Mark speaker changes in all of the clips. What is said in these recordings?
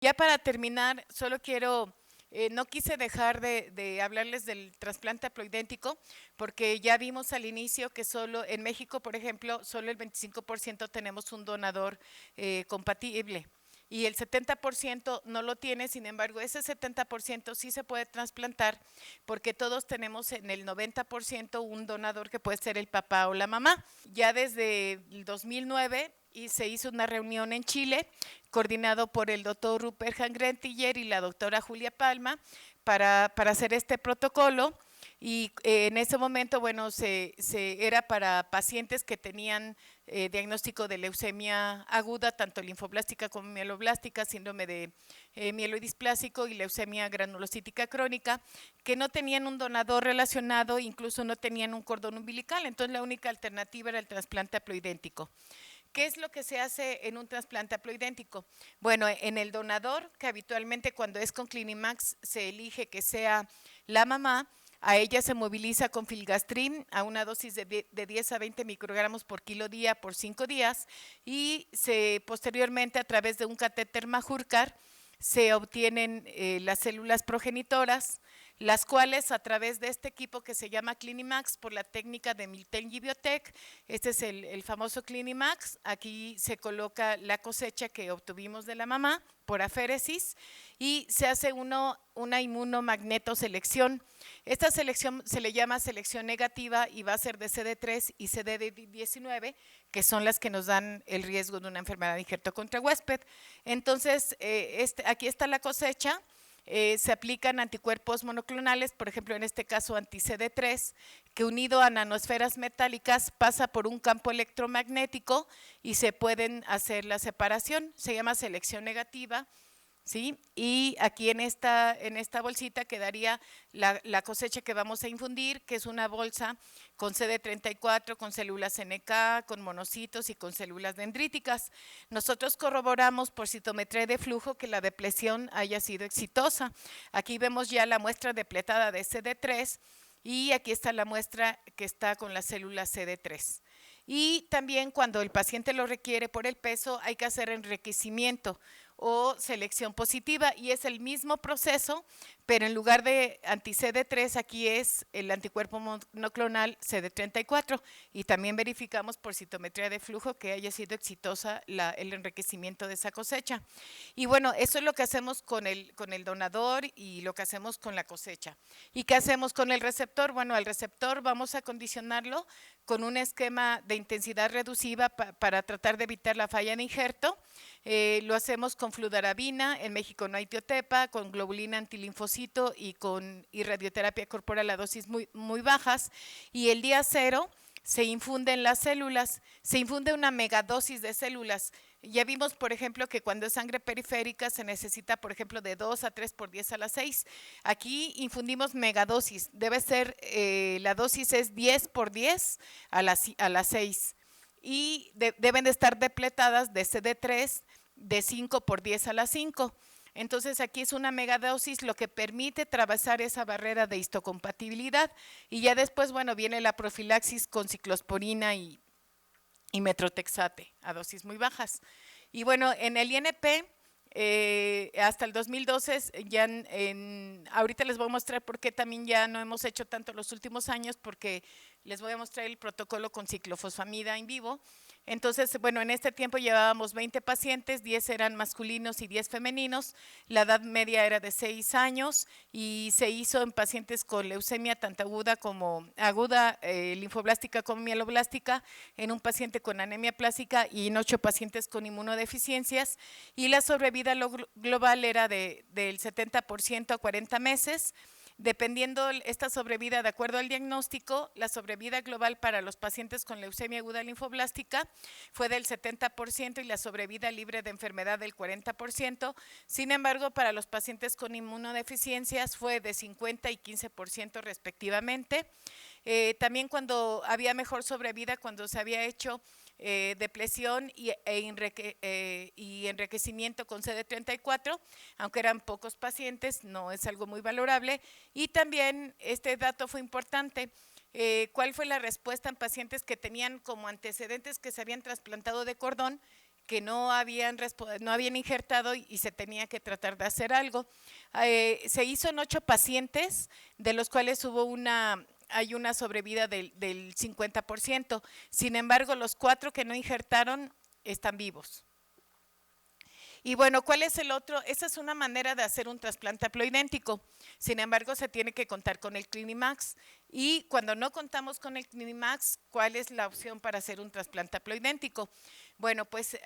Speaker 1: ya para terminar, solo quiero, no quise dejar de hablarles del trasplante haploidéntico, porque ya vimos al inicio que solo en México, por ejemplo, solo el 25% tenemos un donador compatible y el 70% no lo tiene. Sin embargo, ese 70% sí se puede trasplantar porque todos tenemos en el 90% un donador que puede ser el papá o la mamá. Ya desde el 2009 y se hizo una reunión en Chile, coordinado por el doctor Rupert Hangrentiller y la doctora Julia Palma, para hacer este protocolo. Y en ese momento, bueno, era para pacientes que tenían diagnóstico de leucemia aguda, tanto linfoblástica como mieloblástica, síndrome de mielodisplásico y leucemia granulocítica crónica, que no tenían un donador relacionado, incluso no tenían un cordón umbilical. Entonces, la única alternativa era el trasplante haploidéntico. ¿Qué es lo que se hace en un trasplante haploidéntico? Bueno, en el donador, que habitualmente cuando es con Clinimax se elige que sea la mamá, a ella se moviliza con filgastrin a una dosis de 10 a 20 microgramos por kilo día por 5 días y posteriormente a través de un catéter Majorcar se obtienen las células progenitoras, las cuales a través de este equipo que se llama Clinimax por la técnica de Miltenyi Biotech, este es el famoso Clinimax, aquí se coloca la cosecha que obtuvimos de la mamá por aféresis y se hace una inmunomagnetoselección. Esta selección se le llama selección negativa y va a ser de CD3 y CD19, que son las que nos dan el riesgo de una enfermedad de injerto contra huésped. Entonces, aquí está la cosecha. Se aplican anticuerpos monoclonales, por ejemplo, en este caso anti-CD3, que unido a nanosferas metálicas pasa por un campo electromagnético y se pueden hacer la separación. Se llama selección negativa. ¿Sí? Y aquí en esta bolsita quedaría la cosecha que vamos a infundir, que es una bolsa con CD34, con células NK, con monocitos y con células dendríticas. Nosotros corroboramos por citometría de flujo que la depresión haya sido exitosa. Aquí vemos ya la muestra depletada de CD3 y aquí está la muestra que está con las células CD3. Y también cuando el paciente lo requiere por el peso hay que hacer enriquecimiento o selección positiva y es el mismo proceso, pero en lugar de anti-CD3 aquí es el anticuerpo monoclonal CD34 y también verificamos por citometría de flujo que haya sido exitosa el enriquecimiento de esa cosecha. Y bueno, eso es lo que hacemos con el donador y lo que hacemos con la cosecha. ¿Y qué hacemos con el receptor? Bueno, al receptor vamos a condicionarlo con un esquema de intensidad reductiva para tratar de evitar la falla en injerto. Lo hacemos con fludarabina, en México no hay tiotepa, con globulina antilinfocito y con radioterapia corporal a dosis muy bajas. Y el día cero se infunde en las células, se infunde una megadosis de células. Ya vimos, por ejemplo, que cuando es sangre periférica se necesita, por ejemplo, de 2 a 3 por 10 a la 6. Aquí infundimos megadosis, debe ser, la dosis es 10 por 10 a la 6 y deben de estar depletadas de CD3 de 5 por 10 a la 5. Entonces aquí es una megadosis lo que permite atravesar esa barrera de histocompatibilidad y ya después, bueno, viene la profilaxis con ciclosporina y metrotexate a dosis muy bajas. Y bueno, en el INP hasta el 2012, ahorita les voy a mostrar por qué también ya no hemos hecho tanto los últimos años, porque les voy a mostrar el protocolo con ciclofosfamida en vivo. Entonces, bueno, en este tiempo llevábamos 20 pacientes, 10 eran masculinos y 10 femeninos, la edad media era de 6 años y se hizo en pacientes con leucemia tanto aguda como aguda, linfoblástica como mieloblástica, en un paciente con anemia plástica y en 8 pacientes con inmunodeficiencias y la sobrevida global era del 70% a 40 meses. Dependiendo esta sobrevida, de acuerdo al diagnóstico, la sobrevida global para los pacientes con leucemia aguda linfoblástica fue del 70% y la sobrevida libre de enfermedad del 40%. Sin embargo, para los pacientes con inmunodeficiencias fue de 50 y 15% respectivamente. También cuando había mejor sobrevida, cuando se había hecho depresión y enriquecimiento con CD34, aunque eran pocos pacientes, no es algo muy valorable. Y también este dato fue importante. ¿Cuál fue la respuesta en pacientes que tenían como antecedentes que se habían trasplantado de cordón? que no habían injertado y se tenía que tratar de hacer algo. Se hizo en 8 pacientes, de los cuales hay una sobrevida del 50%. Sin embargo, los 4 que no injertaron están vivos. Y bueno, ¿cuál es el otro? Esa es una manera de hacer un trasplante haploidéntico. Sin embargo, se tiene que contar con el Clinimax. Y cuando no contamos con el Clinimax, ¿cuál es la opción para hacer un trasplante haploidéntico? Bueno, pues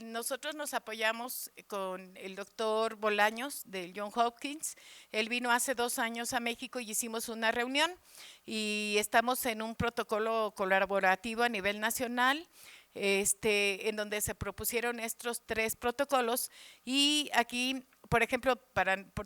Speaker 1: nosotros nos apoyamos con el doctor Bolaños del Johns Hopkins. Él vino hace 2 años a México y hicimos una reunión y estamos en un protocolo colaborativo a nivel nacional. En donde se propusieron estos 3 protocolos y aquí, por ejemplo,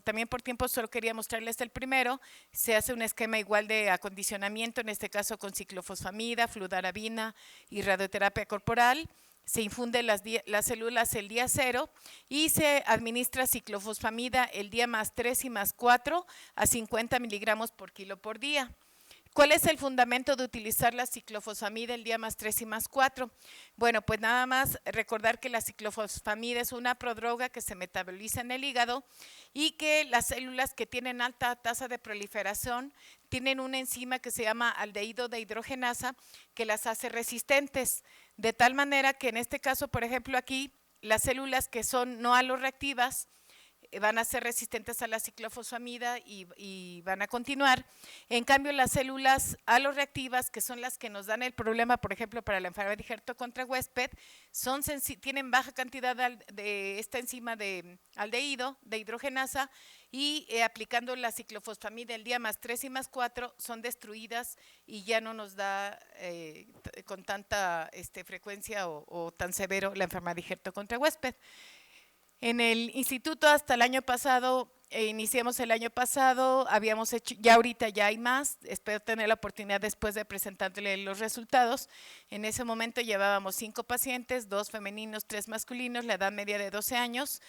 Speaker 1: también por tiempo solo quería mostrarles el primero. Se hace un esquema igual de acondicionamiento, en este caso con ciclofosfamida, fludarabina y radioterapia corporal. Se infunde las células el día 0 y se administra ciclofosfamida el día +3 y +4 a 50 miligramos por kilo por día. ¿Cuál es el fundamento de utilizar la ciclofosfamida el día +3 y +4? Bueno, pues nada más recordar que la ciclofosfamida es una prodroga que se metaboliza en el hígado y que las células que tienen alta tasa de proliferación tienen una enzima que se llama aldehído dehidrogenasa que las hace resistentes, de tal manera que en este caso, por ejemplo, aquí las células que son no aloreactivas van a ser resistentes a la ciclofosfamida y van a continuar. En cambio, las células aloreactivas, que son las que nos dan el problema, por ejemplo, para la enfermedad de Hurter contra huésped, tienen baja cantidad de esta enzima de aldehído, de hidrogenasa, y aplicando la ciclofosfamida el día +3 y +4 son destruidas y ya no nos da con tanta frecuencia o tan severo la enfermedad de Hurter contra huésped. En el instituto hasta el año pasado, iniciamos el año pasado, habíamos hecho, ya ahorita ya hay más, espero tener la oportunidad después de presentarle los resultados. En ese momento llevábamos 5 pacientes, 2 femeninos, 3 masculinos, la edad media de 12 años.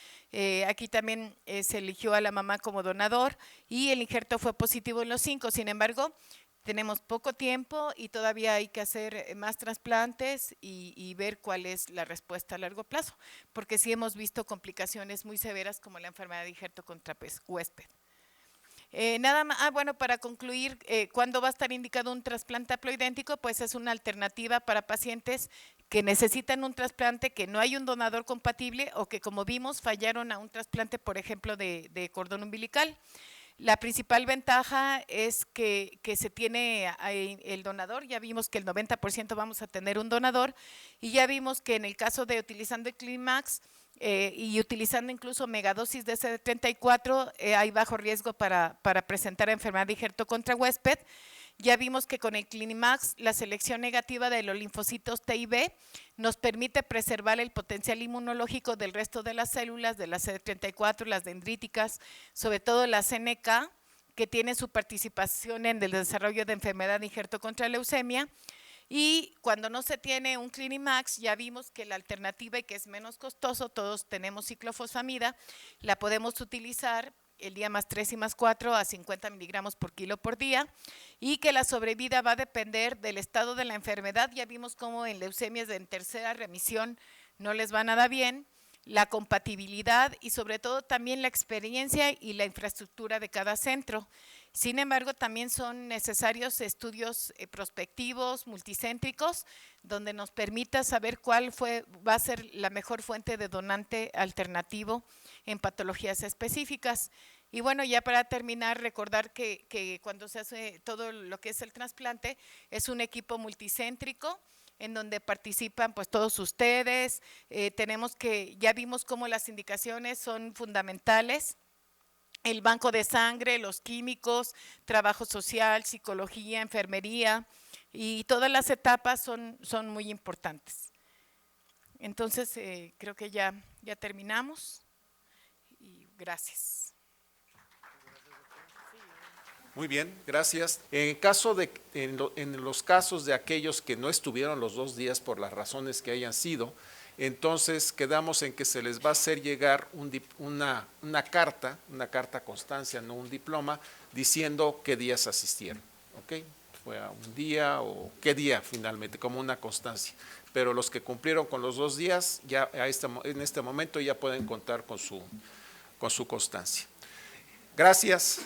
Speaker 1: Aquí también se eligió a la mamá como donador y el injerto fue positivo en los 5, sin embargo, tenemos poco tiempo y todavía hay que hacer más trasplantes y ver cuál es la respuesta a largo plazo, porque sí hemos visto complicaciones muy severas como la enfermedad de Hurter contra huésped. Nada más, bueno, para concluir, ¿cuándo va a estar indicado un trasplante haploidéntico? Pues es una alternativa para pacientes que necesitan un trasplante, que no hay un donador compatible o que, como vimos, fallaron a un trasplante, por ejemplo, de cordón umbilical. La principal ventaja es que se tiene el donador, ya vimos que el 90% vamos a tener un donador y ya vimos que en el caso de utilizando el Clinimax y utilizando incluso megadosis de CD34 hay bajo riesgo para presentar enfermedad de Hurter contra huésped. Ya vimos que con el Clinimax la selección negativa de los linfocitos T y B nos permite preservar el potencial inmunológico del resto de las células, de las CD34, las dendríticas, sobre todo la CNK, que tiene su participación en el desarrollo de enfermedad de Hurter contra leucemia. Y cuando no se tiene un Clinimax, ya vimos que la alternativa y que es menos costoso, todos tenemos ciclofosfamida, la podemos utilizar el día +3 y +4 a 50 miligramos por kilo por día y que la sobrevida va a depender del estado de la enfermedad. Ya vimos cómo en leucemias en tercera remisión no les va nada bien, la compatibilidad y sobre todo también la experiencia y la infraestructura de cada centro. Sin embargo, también son necesarios estudios prospectivos, multicéntricos, donde nos permita saber cuál va a ser la mejor fuente de donante alternativo en patologías específicas. Y bueno, ya para terminar, recordar que cuando se hace todo lo que es el trasplante, es un equipo multicéntrico, en donde participan pues todos ustedes, ya vimos cómo las indicaciones son fundamentales, el banco de sangre, los químicos, trabajo social, psicología, enfermería y todas las etapas son muy importantes. Entonces creo que ya terminamos y gracias.
Speaker 2: Muy bien, gracias. En los casos de aquellos que no estuvieron los 2 días por las razones que hayan sido, entonces quedamos en que se les va a hacer llegar una carta constancia, no un diploma, diciendo qué días asistieron. ¿Ok? ¿Fue a un día o qué día finalmente, como una constancia? pero los que cumplieron con los 2 días, ya en este momento ya pueden contar con su constancia. Gracias,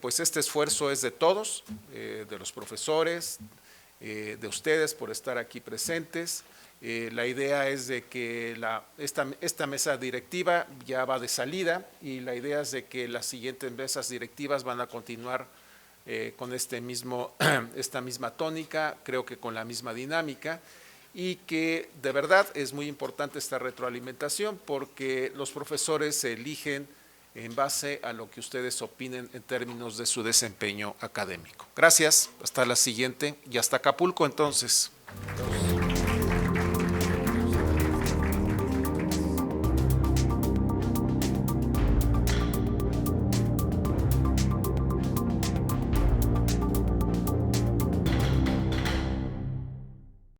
Speaker 2: pues este esfuerzo es de todos, de los profesores, de ustedes por estar aquí presentes. La idea es de que esta mesa directiva ya va de salida y la idea es de que las siguientes mesas directivas van a continuar con esta misma tónica, creo que con la misma dinámica, y que de verdad es muy importante esta retroalimentación porque los profesores se eligen en base a lo que ustedes opinen en términos de su desempeño académico. Gracias, hasta la siguiente y hasta Acapulco entonces.